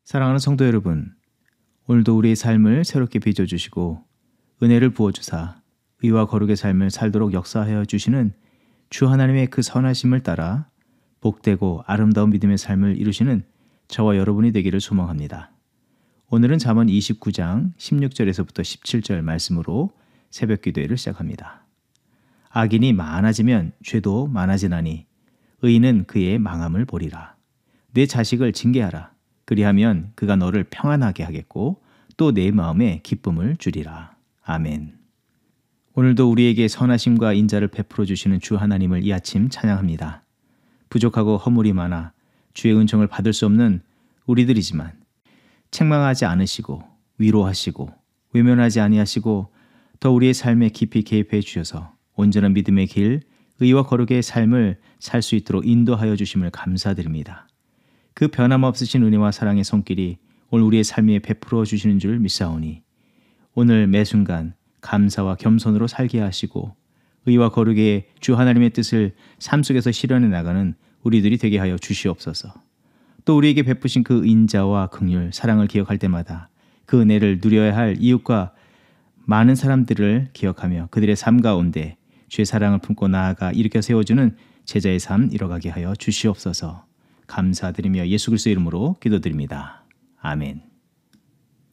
사랑하는 성도 여러분, 오늘도 우리의 삶을 새롭게 빚어주시고 은혜를 부어주사 의와 거룩의 삶을 살도록 역사하여 주시는 주 하나님의 그 선하심을 따라 복되고 아름다운 믿음의 삶을 이루시는 저와 여러분이 되기를 소망합니다. 오늘은 잠언 29장 16절에서부터 17절 말씀으로 새벽 기도회를 시작합니다. 악인이 많아지면 죄도 많아지나니 의인은 그의 망함을 보리라. 내 자식을 징계하라. 그리하면 그가 너를 평안하게 하겠고 또 내 마음에 기쁨을 주리라. 아멘. 오늘도 우리에게 선하심과 인자를 베풀어 주시는 주 하나님을 이 아침 찬양합니다. 부족하고 허물이 많아 주의 은총을 받을 수 없는 우리들이지만 책망하지 않으시고 위로하시고 외면하지 아니하시고 더 우리의 삶에 깊이 개입해 주셔서 온전한 믿음의 길, 의와 거룩의 삶을 살 수 있도록 인도하여 주심을 감사드립니다. 그 변함없으신 은혜와 사랑의 손길이 오늘 우리의 삶에 베풀어 주시는 줄 믿사오니 오늘 매 순간 감사와 겸손으로 살게 하시고 의와 거룩의 주 하나님의 뜻을 삶 속에서 실현해 나가는 우리들이 되게 하여 주시옵소서. 또 우리에게 베푸신 그 인자와 긍휼, 사랑을 기억할 때마다 그 은혜를 누려야 할 이웃과 많은 사람들을 기억하며 그들의 삶 가운데 주의 사랑을 품고 나아가 일으켜 세워주는 제자의 삶 이뤄가게 하여 주시옵소서. 감사드리며 예수 그리스도의 이름으로 기도드립니다. 아멘.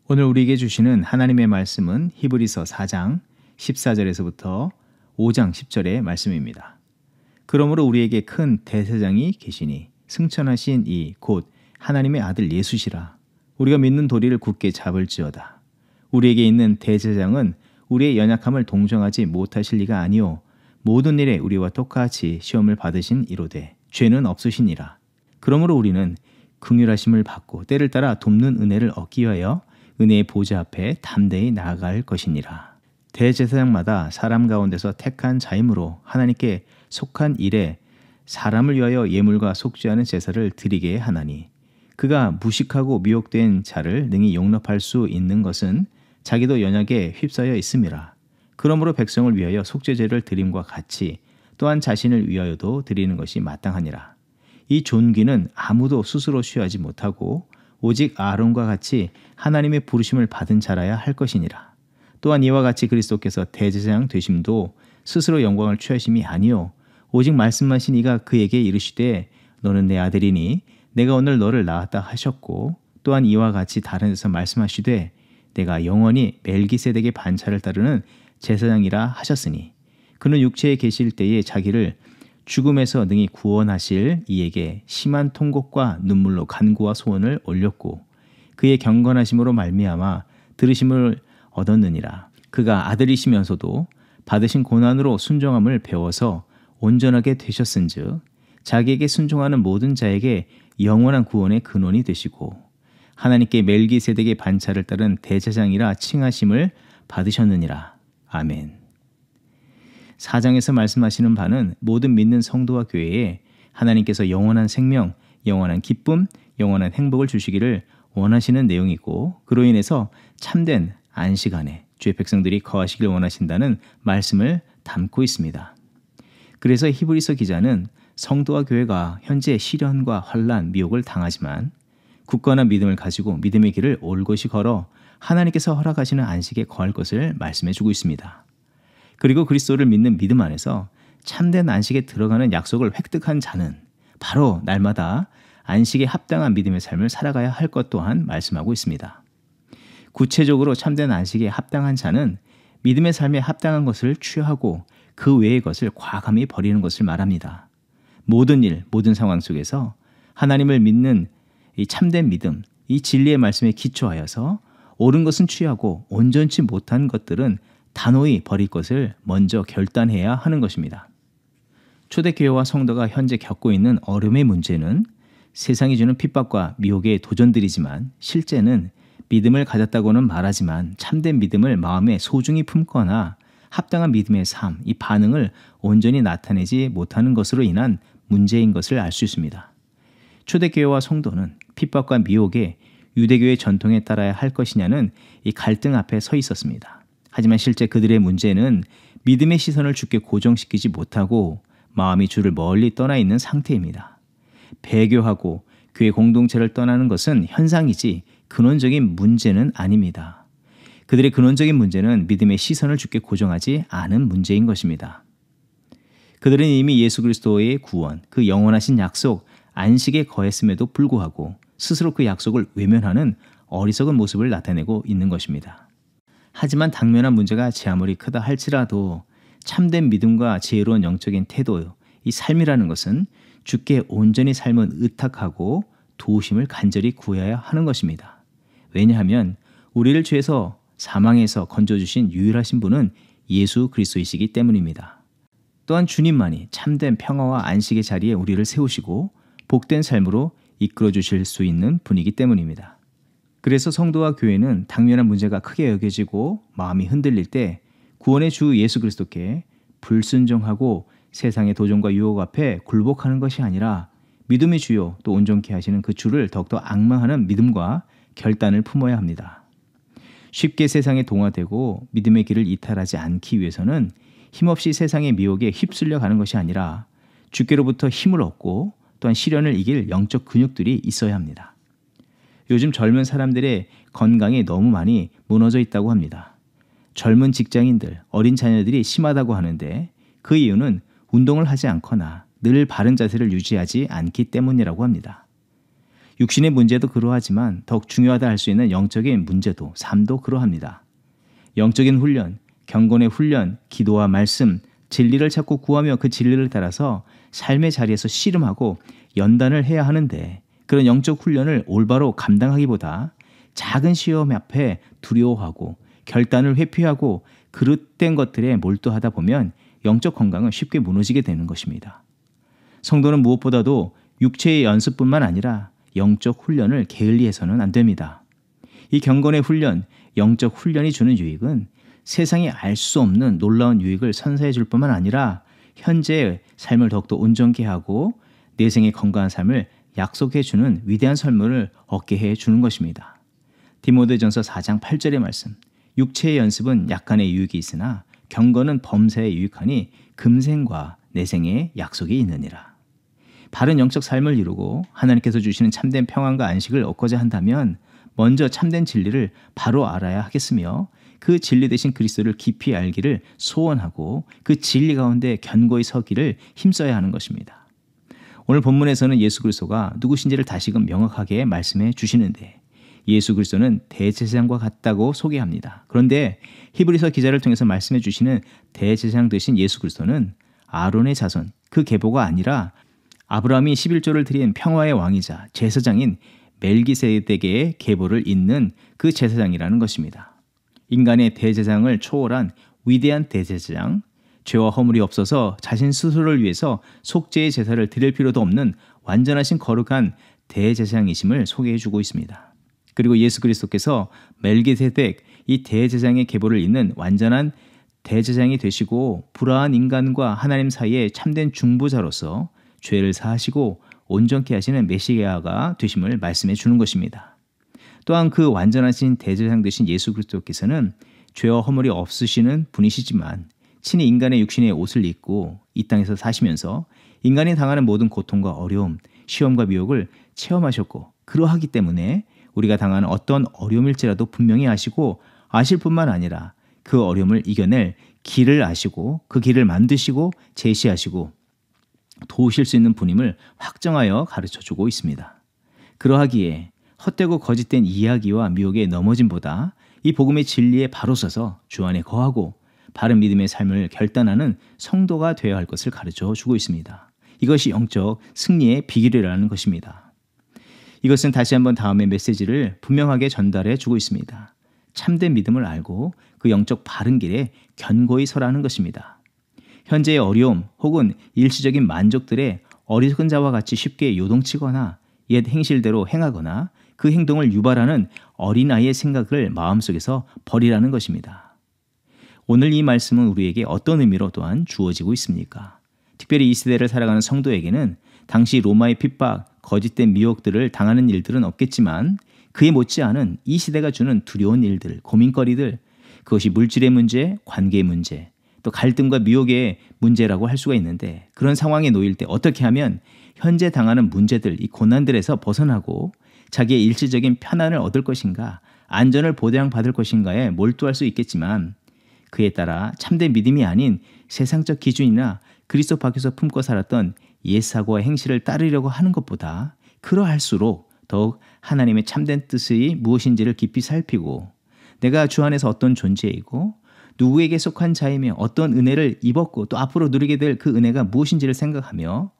오늘 우리에게 주시는 하나님의 말씀은 히브리서 4장 14절에서부터 5장 10절의 말씀입니다. 그러므로 우리에게 큰 대제사장이 계시니 승천하신 이 곧 하나님의 아들 예수시라. 우리가 믿는 도리를 굳게 잡을지어다. 우리에게 있는 대제사장은 우리의 연약함을 동정하지 못하실 리가 아니오 모든 일에 우리와 똑같이 시험을 받으신 이로되 죄는 없으시니라. 그러므로 우리는 긍휼하심을 받고 때를 따라 돕는 은혜를 얻기 위하여 은혜의 보좌 앞에 담대히 나아갈 것이니라. 대제사장마다 사람 가운데서 택한 자이므로 하나님께 속한 일에 사람을 위하여 예물과 속죄하는 제사를 드리게 하나니 그가 무식하고 미혹된 자를 능히 용납할 수 있는 것은 자기도 연약에 휩싸여 있음이라. 그러므로 백성을 위하여 속죄제를 드림과 같이 또한 자신을 위하여도 드리는 것이 마땅하니라. 이 존귀는 아무도 스스로 취하지 못하고 오직 아론과 같이 하나님의 부르심을 받은 자라야 할 것이니라. 또한 이와 같이 그리스도께서 대제사장 되심도 스스로 영광을 취하심이 아니요 오직 말씀하신 이가 그에게 이르시되 너는 내 아들이니 내가 오늘 너를 낳았다 하셨고 또한 이와 같이 다른 데서 말씀하시되 내가 영원히 멜기세덱의 반차를 따르는 제사장이라 하셨으니 그는 육체에 계실 때에 자기를 죽음에서 능히 구원하실 이에게 심한 통곡과 눈물로 간구와 소원을 올렸고 그의 경건하심으로 말미암아 들으심을 얻었느니라. 그가 아들이시면서도 받으신 고난으로 순종함을 배워서 온전하게 되셨은즉 자기에게 순종하는 모든 자에게 영원한 구원의 근원이 되시고 하나님께 멜기세덱의 반차를 따른 대제사장이라 칭하심을 받으셨느니라. 아멘. 4장에서 말씀하시는 바는 모든 믿는 성도와 교회에 하나님께서 영원한 생명, 영원한 기쁨, 영원한 행복을 주시기를 원하시는 내용이고 그로 인해서 참된 안식 안에 주의 백성들이 거하시길 원하신다는 말씀을 담고 있습니다. 그래서 히브리서 기자는 성도와 교회가 현재 시련과 환난, 미혹을 당하지만 굳건한 믿음을 가지고 믿음의 길을 올곧이 걸어 하나님께서 허락하시는 안식에 거할 것을 말씀해 주고 있습니다. 그리고 그리스도를 믿는 믿음 안에서 참된 안식에 들어가는 약속을 획득한 자는 바로 날마다 안식에 합당한 믿음의 삶을 살아가야 할 것 또한 말씀하고 있습니다. 구체적으로 참된 안식에 합당한 자는 믿음의 삶에 합당한 것을 취하고 그 외의 것을 과감히 버리는 것을 말합니다. 모든 일, 모든 상황 속에서 하나님을 믿는 이 참된 믿음, 이 진리의 말씀에 기초하여서 옳은 것은 취하고 온전치 못한 것들은 단호히 버릴 것을 먼저 결단해야 하는 것입니다. 초대교회와 성도가 현재 겪고 있는 어려움의 문제는 세상이 주는 핍박과 미혹의 도전들이지만 실제는 믿음을 가졌다고는 말하지만 참된 믿음을 마음에 소중히 품거나 합당한 믿음의 삶, 이 반응을 온전히 나타내지 못하는 것으로 인한 문제인 것을 알 수 있습니다. 초대교회와 성도는 핍박과 미혹에 유대교의 전통에 따라야 할 것이냐는 이 갈등 앞에 서 있었습니다. 하지만 실제 그들의 문제는 믿음의 시선을 주께 고정시키지 못하고 마음이 주를 멀리 떠나 있는 상태입니다. 배교하고 교회 공동체를 떠나는 것은 현상이지 근원적인 문제는 아닙니다. 그들의 근원적인 문제는 믿음의 시선을 주께 고정하지 않은 문제인 것입니다. 그들은 이미 예수 그리스도의 구원, 그 영원하신 약속, 안식에 거했음에도 불구하고 스스로 그 약속을 외면하는 어리석은 모습을 나타내고 있는 것입니다. 하지만 당면한 문제가 제 아무리 크다 할지라도 참된 믿음과 지혜로운 영적인 태도, 이 삶이라는 것은 주께 온전히 삶은 의탁하고 도우심을 간절히 구해야 하는 것입니다. 왜냐하면 우리를 죄에서 사망에서 건져주신 유일하신 분은 예수 그리스도이시기 때문입니다. 또한 주님만이 참된 평화와 안식의 자리에 우리를 세우시고 복된 삶으로 이끌어 주실 수 있는 분이기 때문입니다. 그래서 성도와 교회는 당면한 문제가 크게 여겨지고 마음이 흔들릴 때 구원의 주 예수 그리스도께 불순종하고 세상의 도전과 유혹 앞에 굴복하는 것이 아니라 믿음의 주요 또 온전케 하시는 그 주를 더욱더 앙망하는 믿음과 결단을 품어야 합니다. 쉽게 세상에 동화되고 믿음의 길을 이탈하지 않기 위해서는 힘없이 세상의 미혹에 휩쓸려 가는 것이 아니라 주께로부터 힘을 얻고 또한 시련을 이길 영적 근육들이 있어야 합니다. 요즘 젊은 사람들의 건강이 너무 많이 무너져 있다고 합니다. 젊은 직장인들, 어린 자녀들이 심하다고 하는데 그 이유는 운동을 하지 않거나 늘 바른 자세를 유지하지 않기 때문이라고 합니다. 육신의 문제도 그러하지만 더욱 중요하다 할 수 있는 영적인 문제도, 삶도 그러합니다. 영적인 훈련, 경건의 훈련, 기도와 말씀, 진리를 찾고 구하며 그 진리를 따라서 삶의 자리에서 씨름하고 연단을 해야 하는데 그런 영적 훈련을 올바로 감당하기보다 작은 시험 앞에 두려워하고 결단을 회피하고 그릇된 것들에 몰두하다 보면 영적 건강은 쉽게 무너지게 되는 것입니다. 성도는 무엇보다도 육체의 연습뿐만 아니라 영적 훈련을 게을리해서는 안 됩니다. 이 경건의 훈련, 영적 훈련이 주는 유익은 세상이 알 수 없는 놀라운 유익을 선사해 줄 뿐만 아니라 현재의 삶을 더욱더 온전케 하고 내생의 건강한 삶을 약속해 주는 위대한 선물을 얻게 해 주는 것입니다. 디모데전서 4장 8절의 말씀, 육체의 연습은 약간의 유익이 있으나 경건은 범사에 유익하니 금생과 내생의 약속이 있느니라. 바른 영적 삶을 이루고 하나님께서 주시는 참된 평안과 안식을 얻고자 한다면 먼저 참된 진리를 바로 알아야 하겠으며 그 진리 되신 그리스도를 깊이 알기를 소원하고 그 진리 가운데 견고히 서기를 힘써야 하는 것입니다. 오늘 본문에서는 예수 그리스도가 누구신지를 다시금 명확하게 말씀해 주시는데 예수 그리스도는 대제사장과 같다고 소개합니다. 그런데 히브리서 기자를 통해서 말씀해 주시는 대제사장 되신 예수 그리스도는 아론의 자손, 그 계보가 아니라 아브라함이 11조를 드린 평화의 왕이자 제사장인 멜기세덱의 계보를 잇는 그 제사장이라는 것입니다. 인간의 대제사장을 초월한 위대한 대제사장, 죄와 허물이 없어서 자신 스스로를 위해서 속죄의 제사를 드릴 필요도 없는 완전하신 거룩한 대제사장이심을 소개해 주고 있습니다. 그리고 예수 그리스도께서 멜기세덱, 이 대제사장의 계보를 잇는 완전한 대제사장이 되시고 불화한 인간과 하나님 사이에 참된 중보자로서 죄를 사하시고 온전케 하시는 메시아가 되심을 말씀해 주는 것입니다. 또한 그 완전하신 대제사장 되신 예수 그리스도께서는 죄와 허물이 없으시는 분이시지만 친히 인간의 육신의 옷을 입고 이 땅에서 사시면서 인간이 당하는 모든 고통과 어려움, 시험과 미혹을 체험하셨고 그러하기 때문에 우리가 당하는 어떤 어려움일지라도 분명히 아시고 아실 뿐만 아니라 그 어려움을 이겨낼 길을 아시고 그 길을 만드시고 제시하시고 도우실 수 있는 분임을 확정하여 가르쳐주고 있습니다. 그러하기에 헛되고 거짓된 이야기와 미혹에 넘어짐보다 이 복음의 진리에 바로 서서 주 안에 거하고 바른 믿음의 삶을 결단하는 성도가 되어야 할 것을 가르쳐주고 있습니다. 이것이 영적 승리의 비결이라는 것입니다. 이것은 다시 한번 다음의 메시지를 분명하게 전달해 주고 있습니다. 참된 믿음을 알고 그 영적 바른 길에 견고히 서라는 것입니다. 현재의 어려움 혹은 일시적인 만족들에 어리석은 자와 같이 쉽게 요동치거나 옛 행실대로 행하거나 그 행동을 유발하는 어린아이의 생각을 마음속에서 버리라는 것입니다. 오늘 이 말씀은 우리에게 어떤 의미로 또한 주어지고 있습니까? 특별히 이 시대를 살아가는 성도에게는 당시 로마의 핍박, 거짓된 미혹들을 당하는 일들은 없겠지만 그에 못지않은 이 시대가 주는 두려운 일들, 고민거리들, 그것이 물질의 문제, 관계의 문제, 또 갈등과 미혹의 문제라고 할 수가 있는데, 그런 상황에 놓일 때 어떻게 하면 현재 당하는 문제들, 이 고난들에서 벗어나고 자기의 일시적인 편안을 얻을 것인가, 안전을 보장받을 것인가에 몰두할 수 있겠지만, 그에 따라 참된 믿음이 아닌 세상적 기준이나 그리스도 밖에서 품고 살았던 옛사고와 행실을 따르려고 하는 것보다 그러할수록 더욱 하나님의 참된 뜻이 무엇인지를 깊이 살피고, 내가 주 안에서 어떤 존재이고 누구에게 속한 자이며 어떤 은혜를 입었고 또 앞으로 누리게 될 그 은혜가 무엇인지를 생각하며,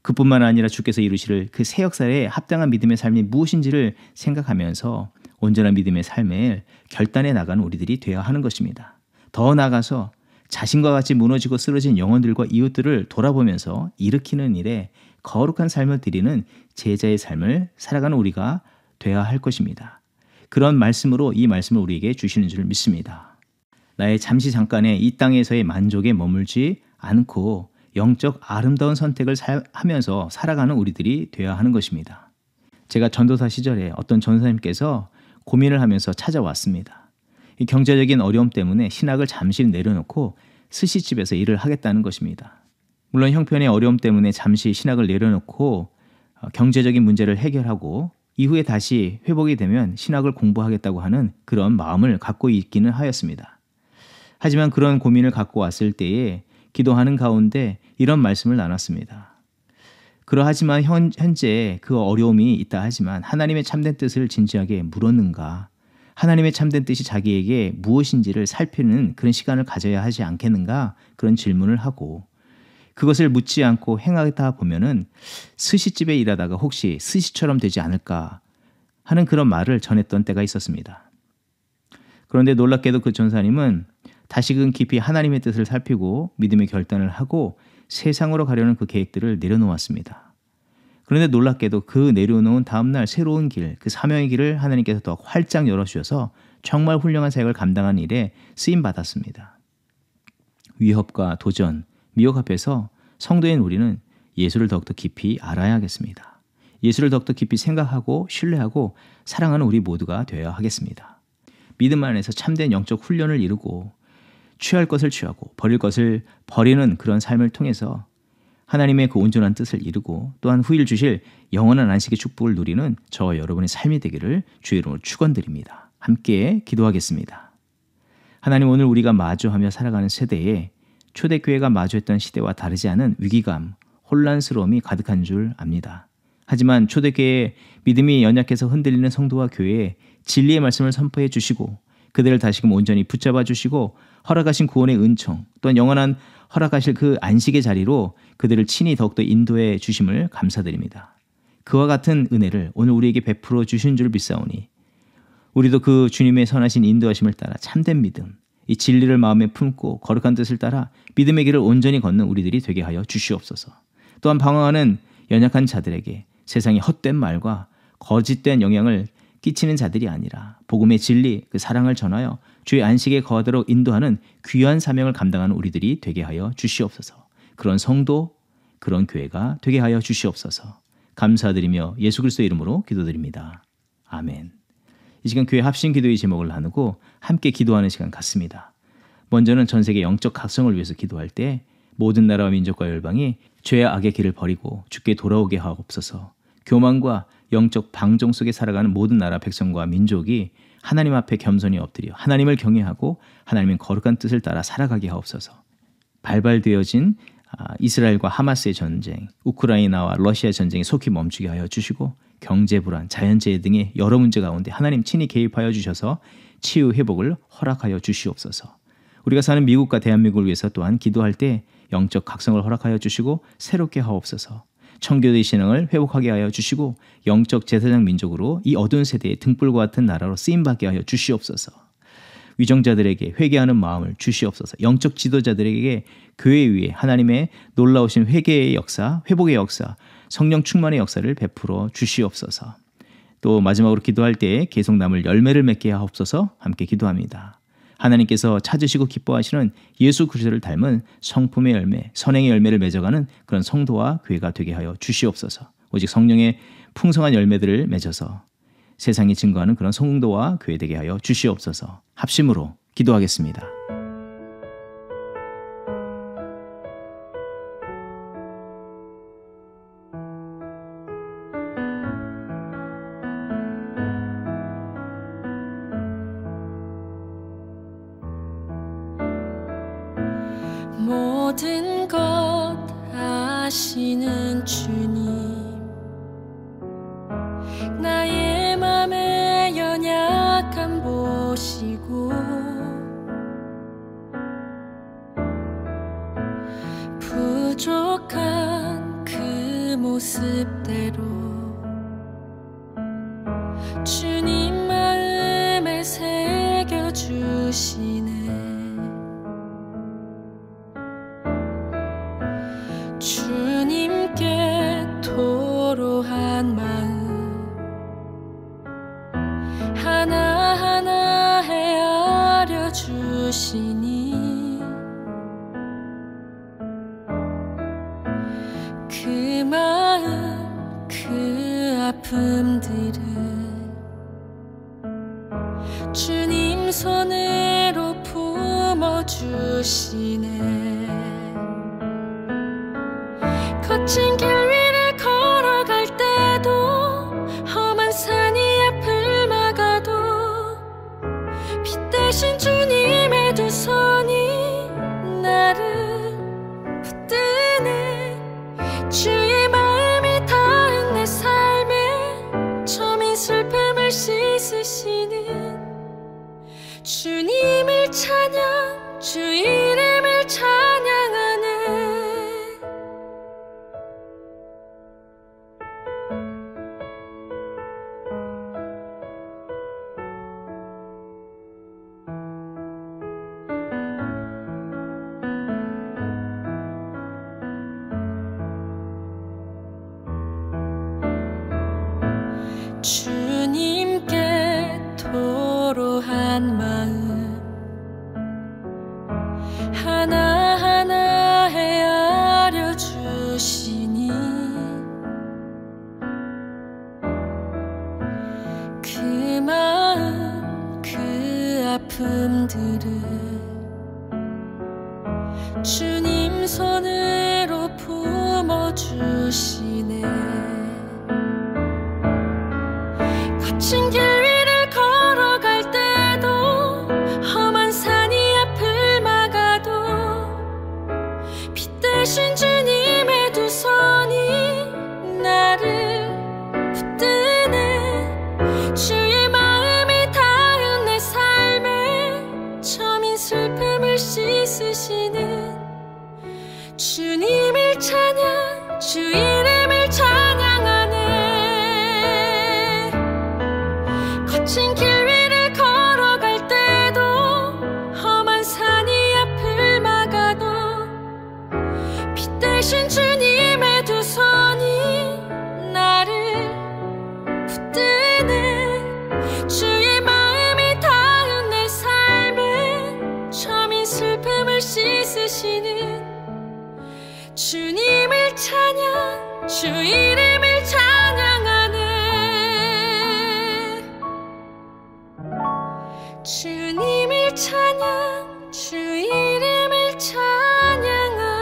그뿐만 아니라 주께서 이루실 그 새 역사에 합당한 믿음의 삶이 무엇인지를 생각하면서 온전한 믿음의 삶을 결단해 나가는 우리들이 되어야 하는 것입니다. 더 나아가서 자신과 같이 무너지고 쓰러진 영혼들과 이웃들을 돌아보면서 일으키는 일에 거룩한 삶을 드리는 제자의 삶을 살아가는 우리가 되어야 할 것입니다. 그런 말씀으로 이 말씀을 우리에게 주시는 줄 믿습니다. 나의 잠시 잠깐의 이 땅에서의 만족에 머물지 않고 영적 아름다운 선택을 하면서 살아가는 우리들이 되어야 하는 것입니다. 제가 전도사 시절에 어떤 전사님께서 고민을 하면서 찾아왔습니다. 이 경제적인 어려움 때문에 신학을 잠시 내려놓고 스시집에서 일을 하겠다는 것입니다. 물론 형편의 어려움 때문에 잠시 신학을 내려놓고 경제적인 문제를 해결하고 이후에 다시 회복이 되면 신학을 공부하겠다고 하는 그런 마음을 갖고 있기는 하였습니다. 하지만 그런 고민을 갖고 왔을 때에 기도하는 가운데 이런 말씀을 나눴습니다. 그러하지만 현재 그 어려움이 있다 하지만 하나님의 참된 뜻을 진지하게 물었는가? 하나님의 참된 뜻이 자기에게 무엇인지를 살피는 그런 시간을 가져야 하지 않겠는가? 그런 질문을 하고, 그것을 묻지 않고 행하다 보면은 스시집에 일하다가 혹시 스시처럼 되지 않을까 하는 그런 말을 전했던 때가 있었습니다. 그런데 놀랍게도 그 전사님은 다시금 깊이 하나님의 뜻을 살피고 믿음의 결단을 하고 세상으로 가려는 그 계획들을 내려놓았습니다. 그런데 놀랍게도 그 내려놓은 다음날 새로운 길, 그 사명의 길을 하나님께서 더 활짝 열어주셔서 정말 훌륭한 사역을 감당한 일에 쓰임받았습니다. 위협과 도전, 미혹 앞에서 성도인 우리는 예수를 더욱더 깊이 알아야겠습니다. 예수를 더욱더 깊이 생각하고 신뢰하고 사랑하는 우리 모두가 되어야 하겠습니다. 믿음 안에서 참된 영적 훈련을 이루고 취할 것을 취하고 버릴 것을 버리는 그런 삶을 통해서 하나님의 그 온전한 뜻을 이루고 또한 후일 주실 영원한 안식의 축복을 누리는 저와 여러분의 삶이 되기를 주의 이름으로 축원드립니다. 함께 기도하겠습니다. 하나님, 오늘 우리가 마주하며 살아가는 세대에 초대교회가 마주했던 시대와 다르지 않은 위기감, 혼란스러움이 가득한 줄 압니다. 하지만 초대교회의 믿음이 연약해서 흔들리는 성도와 교회에 진리의 말씀을 선포해 주시고 그들을 다시금 온전히 붙잡아 주시고 허락하신 구원의 은총 또한 영원한 허락하실 그 안식의 자리로 그들을 친히 더욱더 인도해 주심을 감사드립니다. 그와 같은 은혜를 오늘 우리에게 베풀어 주신 줄 믿사오니 우리도 그 주님의 선하신 인도하심을 따라 참된 믿음, 이 진리를 마음에 품고 거룩한 뜻을 따라 믿음의 길을 온전히 걷는 우리들이 되게 하여 주시옵소서. 또한 방황하는 연약한 자들에게 세상의 헛된 말과 거짓된 영향을 끼치는 자들이 아니라 복음의 진리, 그 사랑을 전하여 주의 안식에 거하도록 인도하는 귀한 사명을 감당하는 우리들이 되게 하여 주시옵소서. 그런 성도, 그런 교회가 되게 하여 주시옵소서. 감사드리며 예수 그리스도의 이름으로 기도드립니다. 아멘. 이 시간 교회 합심 기도의 제목을 나누고 함께 기도하는 시간 갖습니다. 먼저는 전 세계 영적 각성을 위해서 기도할 때 모든 나라와 민족과 열방이 죄와 악의 길을 버리고 주께 돌아오게 하옵소서. 교만과 영적 방종 속에 살아가는 모든 나라 백성과 민족이 하나님 앞에 겸손히 엎드려 하나님을 경외하고 하나님의 거룩한 뜻을 따라 살아가게 하옵소서. 발발되어진 이스라엘과 하마스의 전쟁, 우크라이나와 러시아 전쟁이 속히 멈추게 하여 주시고 경제 불안, 자연재해 등의 여러 문제 가운데 하나님 친히 개입하여 주셔서 치유 회복을 허락하여 주시옵소서. 우리가 사는 미국과 대한민국을 위해서 또한 기도할 때 영적 각성을 허락하여 주시고 새롭게 하옵소서. 청교도의 신앙을 회복하게 하여 주시고 영적 제사장 민족으로 이 어두운 세대의 등불과 같은 나라로 쓰임받게 하여 주시옵소서. 위정자들에게 회개하는 마음을 주시옵소서. 영적 지도자들에게 교회 위에 하나님의 놀라우신 회개의 역사, 회복의 역사, 성령 충만의 역사를 베풀어 주시옵소서. 또 마지막으로 기도할 때 계속 남을 열매를 맺게 하옵소서. 함께 기도합니다. 하나님께서 찾으시고 기뻐하시는 예수 그리스도를 닮은 성품의 열매, 선행의 열매를 맺어가는 그런 성도와 교회가 되게 하여 주시옵소서. 오직 성령의 풍성한 열매들을 맺어서 세상에 증거하는 그런 성도와 교회 되게 하여 주시옵소서. 합심으로 기도하겠습니다. 모든 것 아시는 주님, 나의 맘의 연약함 보시고 부족한 그 모습대로 주님 마음에 새겨주시네. 주님께 토로한 마음 하나하나 헤아려 주시니 그 마음 그 아픔들을 주님 손으로 품어주시네. 거친 길 위를 걸어갈 때도 험한 산이 앞을 막아도 빛 대신 주님의 두 손이 나를 붙드네. 주의 마음이 닿은 내 삶에 처민 슬픔을 씻으시는 주님을 찬양, 주 이름을 찬양하네. 주님께 토로한 마음 하나하나 헤아려 주시니 그 마음 그 아픔들을 주님 손으로 품어주시네. 거친 길 위를 걸어갈 때도 험한 산이 앞을 막아도 빛 대신 주님의 두 손이 나를 붙드네. 주의 마음이 닿은 내 삶에 처민 슬픔을 씻으시는 주님을 찬양, 주 이름을 찬양하네. 거친 길 위를 걸어갈 때도 험한 산이 앞을 막아도 빛 대신 주님의 두 손이 나를 붙드네. 주의 마음이 닿은 내 삶에 처민 슬픔을 씻으시는 주님을 찬양, 주 이름을 찬양하네. 주님을 찬양, 주 이름을 찬양하네.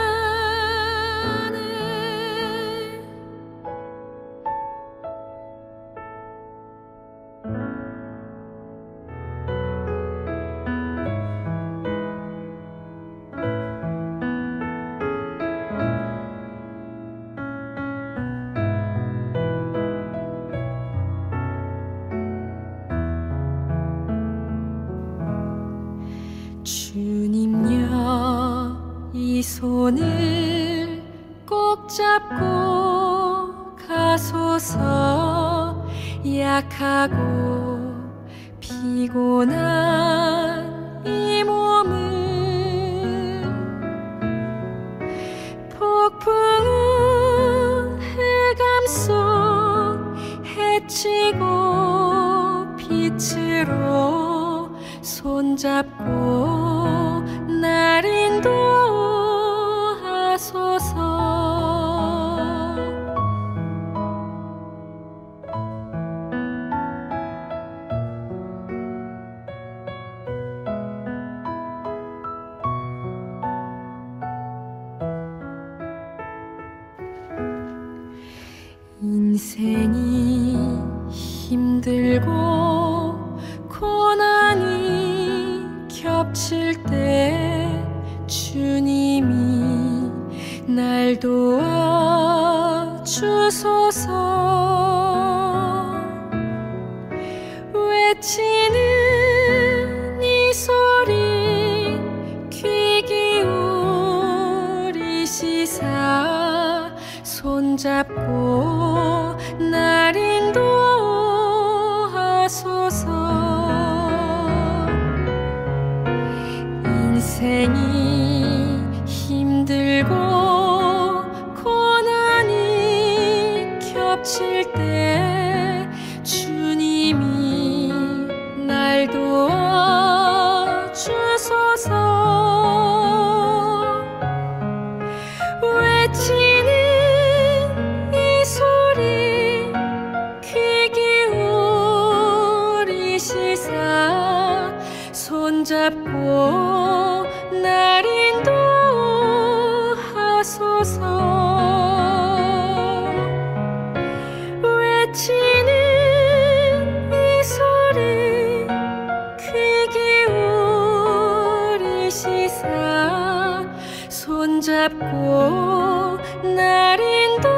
주님여 이 손을 꼭 잡고 가소서. 약하고 피곤한 이 몸을 폭풍우 흑암 속 해치고 빛으로 손잡고 날 인도하소서. 인생이 힘들고 고난이 겹칠 때 주님이 날 도와주소서. 외치는 이 소리 귀 기울이시사 손잡고 날 인도하소서. 인생이 힘들고 고난이 겹칠 때 주님이 날 도와주소서. 외치는 이 소리 귀 기울이시사 손잡고 날 인도하소서. 외치는 이 소리 귀 기울이시사 손잡고 날 인도하소서.